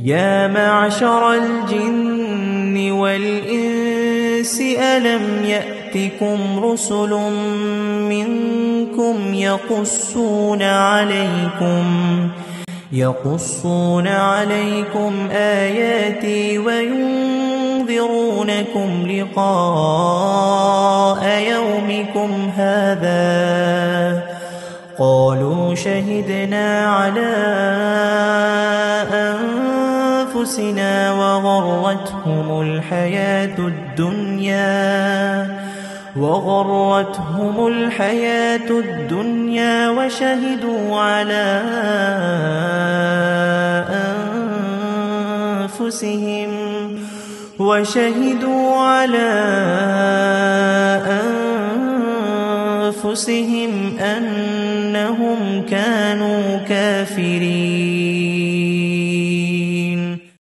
يا معشر الجن والإنس ألم يأتكم رسل منكم يقصون عليكم آياتي وينذرونكم لقاء يومكم هذا قالوا شهدنا على أنفسنا وغرتهم الحياة الدنيا وشهدوا على أنفسهم أنهم كانوا كافرين.